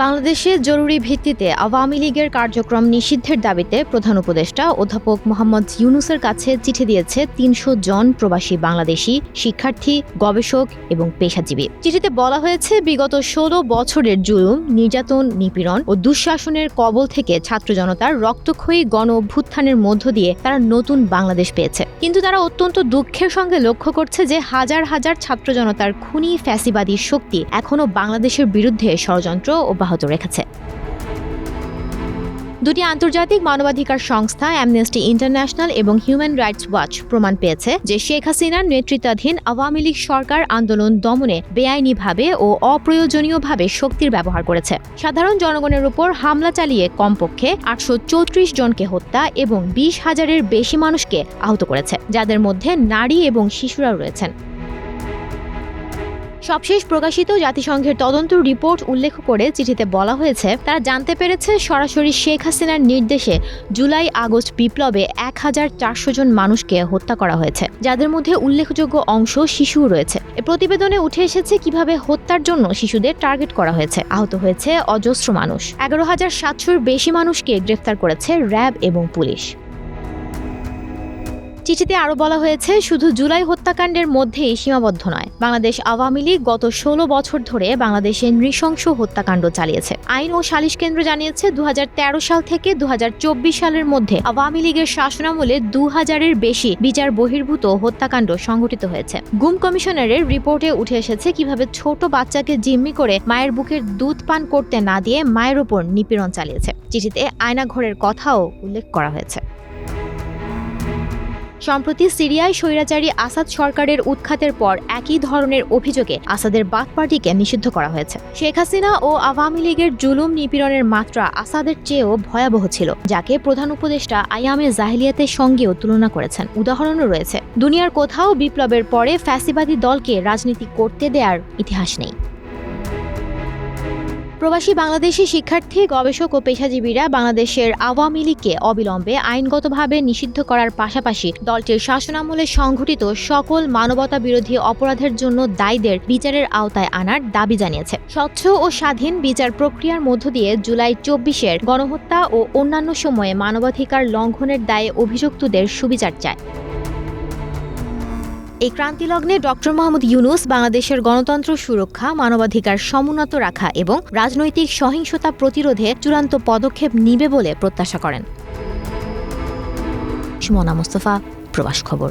বাংলাদেশে জরুরি ভিত্তিতে আওয়ামী লীগের কার্যক্রম নিষিদ্ধের দাবিতে প্রধান উপদেষ্টা অধ্যাপক মোহাম্মদ ইউনূসের কাছে চিঠি দিয়েছে ৩০০ জন প্রবাসী বাংলাদেশি শিক্ষার্থী, গবেষক এবং পেশাজীবী। চিঠিতে বলা হয়েছে, বিগত ১৬ বছরের জুলুম, নির্যাতন, নিপীড়ন ও দুঃশাসনের কবল থেকে ছাত্র জনতার রক্তক্ষয়ী গণ অভ্যুত্থানের মধ্য দিয়ে তারা নতুন বাংলাদেশ পেয়েছে। কিন্তু তারা অত্যন্ত দুঃখের সঙ্গে লক্ষ্য করছে যে হাজার হাজার ছাত্র জনতার খুনি ফ্যাসিবাদী শক্তি এখনও বাংলাদেশের বিরুদ্ধে ষড়যন্ত্র অব্যাহত রেখেছে। দুটি আন্তর্জাতিক মানবাধিকার সংস্থা অ্যামনেস্টি ইন্টারন্যাশনাল এবং হিউম্যান রাইটস ওয়াচ প্রমাণ পেয়েছে যে শেখ হাসিনার নেতৃত্বাধীন আওয়ামী লীগ সরকার আন্দোলন দমনে বেআইনিভাবে ও অপ্রয়োজনীয়ভাবে শক্তির ব্যবহার করেছে। সাধারণ জনগণের উপর হামলা চালিয়ে কমপক্ষে ৮৩৪ জনকে হত্যা এবং ২০,০০০-এর বেশি মানুষকে আহত করেছে, যাদের মধ্যে নারী এবং শিশুরাও রয়েছেন। সবশেষ প্রকাশিত জাতিসংঘের তদন্ত রিপোর্ট উল্লেখ করে চিঠিতে বলা হয়েছে, তারা জানতে পেরেছে সরাসরি শেখ হাসিনার নির্দেশে জুলাই-আগস্ট বিপ্লবে ১,৪০০ জন মানুষকে হত্যা করা হয়েছে, যাদের মধ্যে উল্লেখযোগ্য অংশ শিশুও রয়েছে। এ প্রতিবেদনে উঠে এসেছে কিভাবে হত্যার জন্য শিশুদের টার্গেট করা হয়েছে। আহত হয়েছে অজস্র মানুষ। ১১,৭০০-র বেশি মানুষকে গ্রেফতার করেছে র্যাব এবং পুলিশ। চিঠিতে আরও বলা হয়েছে, শুধু জুলাই হত্যাকাণ্ডের মধ্যেই সীমাবদ্ধ নয়। বাংলাদেশ আওয়ামী লীগ গত ১৬ বছর ধরে বাংলাদেশে নৃশংস হত্যাকাণ্ড চালিয়েছে। আইন ও সালিশ কেন্দ্র জানিয়েছে, ২০১৩ সাল থেকে ২০২৪ সালের মধ্যে আওয়ামী লীগের শাসনামলে ২,০০০-এর বেশি বিচার বহির্ভূত হত্যাকাণ্ড সংঘটিত হয়েছে। গুম কমিশনারের রিপোর্টে উঠে এসেছে কিভাবে ছোট বাচ্চাকে জিম্মি করে মায়ের বুকের দুধ পান করতে না দিয়ে মায়ের ওপর নিপীড়ন চালিয়েছে। চিঠিতে আয়নাঘরের কথাও উল্লেখ করা হয়েছে। সম্প্রতি সিরিয়ায় স্বৈরাচারী আসাদ সরকারের উৎখাতের পর একই ধরনের অভিযোগে আসাদের বাথ পার্টিকে নিষিদ্ধ করা হয়েছে। শেখ হাসিনা ও আওয়ামী লীগের জুলুম নিপীড়নের মাত্রা আসাদের চেয়েও ভয়াবহ ছিল, যাকে প্রধান উপদেষ্টা আইয়ামে জাহিলিয়াতের সঙ্গেও তুলনা করেছেন। উদাহরণও রয়েছে। দুনিয়ার কোথাও বিপ্লবের পরে ফ্যাসিবাদী দলকে রাজনীতি করতে দেওয়ার ইতিহাস নেই। প্রবাসী বাংলাদেশি শিক্ষার্থী, গবেষক ও পেশাজীবীরা বাংলাদেশের আওয়ামী লীগকে অবিলম্বে আইনগতভাবে নিষিদ্ধ করার পাশাপাশি দলটির শাসনামলে সংঘটিত সকল মানবতা বিরোধী অপরাধের জন্য দায়ীদের বিচারের আওতায় আনার দাবি জানিয়েছে। স্বচ্ছ ও স্বাধীন বিচার প্রক্রিয়ার মধ্য দিয়ে জুলাই ২৪-এর গণহত্যা ও অন্যান্য সময়ে মানবাধিকার লঙ্ঘনের দায়ে অভিযুক্তদের সুবিচার চায়। এই ক্রান্তিলগ্নে ডক্টর মোহাম্মদ ইউনূস বাংলাদেশের গণতন্ত্র সুরক্ষা, মানবাধিকার সমুন্নত রাখা এবং রাজনৈতিক সহিংসতা প্রতিরোধে চূড়ান্ত পদক্ষেপ নিবে বলে প্রত্যাশা করেন। সুমনা মুস্তফা, প্রবাস খবর।